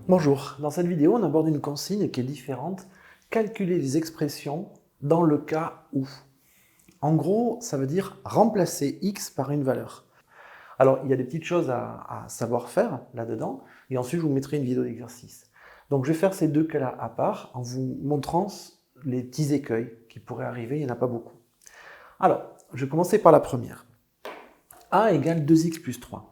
Bonjour, dans cette vidéo on aborde une consigne qui est différente, calculer les expressions dans le cas où. En gros, ça veut dire remplacer x par une valeur. Alors il y a des petites choses à savoir faire là-dedans, et ensuite je vous mettrai une vidéo d'exercice. Donc je vais faire ces deux cas-là à part, en vous montrant les petits écueils qui pourraient arriver, il n'y en a pas beaucoup. Alors, je vais commencer par la première. A égale 2x plus 3.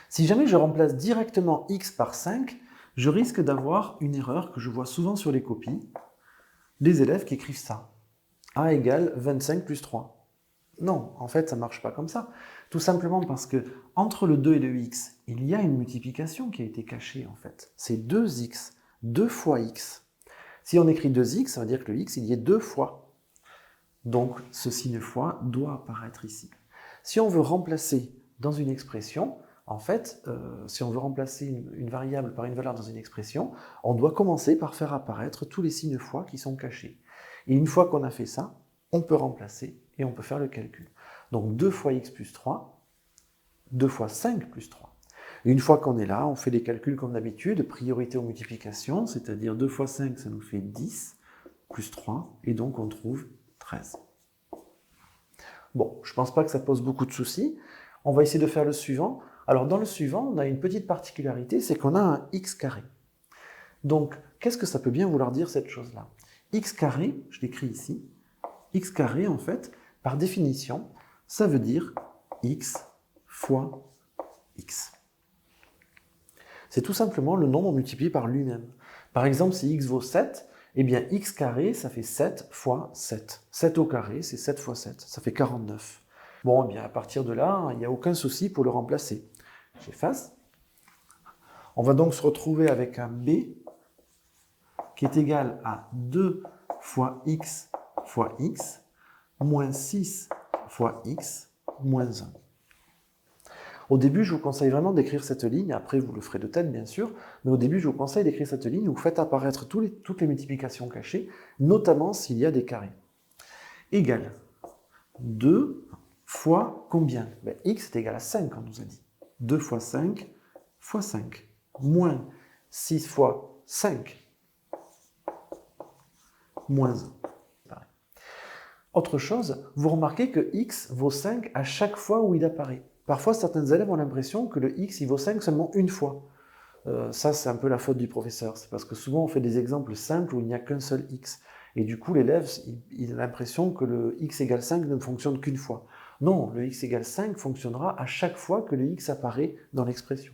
Si jamais je remplace directement x par 5, je risque d'avoir une erreur que je vois souvent sur les copies, des élèves qui écrivent ça. A égale 25 plus 3. Non, en fait, ça ne marche pas comme ça. Tout simplement parce que entre le 2 et le x, il y a une multiplication qui a été cachée, en fait. C'est 2x, 2 fois x. Si on écrit 2x, ça veut dire que le x, il y est 2 fois. Donc, ce signe fois doit apparaître ici. Si on veut remplacer dans une expression, en fait, si on veut remplacer une variable par une valeur dans une expression, on doit commencer par faire apparaître tous les signes fois qui sont cachés. Et une fois qu'on a fait ça, on peut remplacer et on peut faire le calcul. Donc 2 fois x plus 3, 2 fois 5 plus 3. Et une fois qu'on est là, on fait les calculs comme d'habitude, priorité aux multiplications, c'est-à-dire 2 fois 5, ça nous fait 10, plus 3, et donc on trouve 13. Bon, je ne pense pas que ça pose beaucoup de soucis. On va essayer de faire le suivant. Alors dans le suivant, on a une petite particularité, c'est qu'on a un x carré. Donc, qu'est-ce que ça peut bien vouloir dire cette chose-là? X carré, je l'écris ici, x carré en fait, par définition, ça veut dire x fois x. C'est tout simplement le nombre multiplié par lui-même. Par exemple, si x vaut 7, eh bien x carré, ça fait 7 fois 7. 7 au carré, c'est 7 fois 7, ça fait 49. Bon, eh bien à partir de là, il n'y a aucun souci pour le remplacer. J'efface. On va donc se retrouver avec un b qui est égal à 2 fois x moins 6 fois x moins 1. Au début, je vous conseille vraiment d'écrire cette ligne, après vous le ferez de tête bien sûr, mais au début je vous conseille d'écrire cette ligne où vous faites apparaître toutes les multiplications cachées, notamment s'il y a des carrés. Égal 2 fois combien? X est égal à 5, on nous a dit. 2 fois 5 fois 5, moins 6 fois 5, moins 1. Autre chose, vous remarquez que x vaut 5 à chaque fois où il apparaît. Parfois, certains élèves ont l'impression que le x il vaut 5 seulement une fois. Ça, c'est un peu la faute du professeur. C'est parce que souvent, on fait des exemples simples où il n'y a qu'un seul x. Et du coup, l'élève, il a l'impression que le x égale 5 ne fonctionne qu'une fois. Non, le x égale 5 fonctionnera à chaque fois que le x apparaît dans l'expression.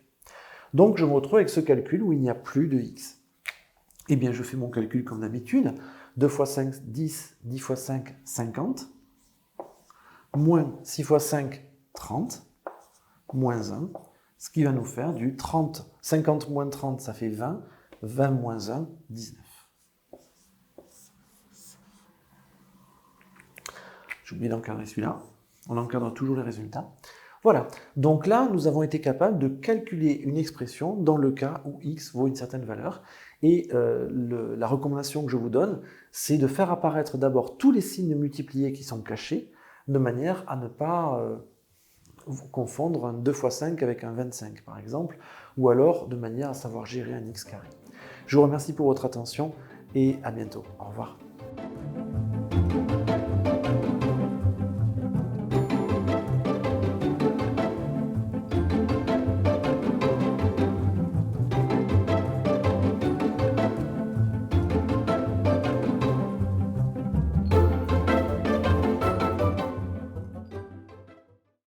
Donc, je me retrouve avec ce calcul où il n'y a plus de x. Eh bien, je fais mon calcul comme d'habitude. 2 fois 5, 10, 10 fois 5, 50, moins 6 fois 5, 30, moins 1, ce qui va nous faire du 30. 50 moins 30, ça fait 20, 20 moins 1, 19. J'ai oublié d'encadrer celui-là. On encadre toujours les résultats. Voilà, donc là, nous avons été capables de calculer une expression dans le cas où x vaut une certaine valeur. Et la recommandation que je vous donne, c'est de faire apparaître d'abord tous les signes multipliés qui sont cachés, de manière à ne pas confondre un 2 fois 5 avec un 25, par exemple, ou alors de manière à savoir gérer un x carré. Je vous remercie pour votre attention et à bientôt. Au revoir.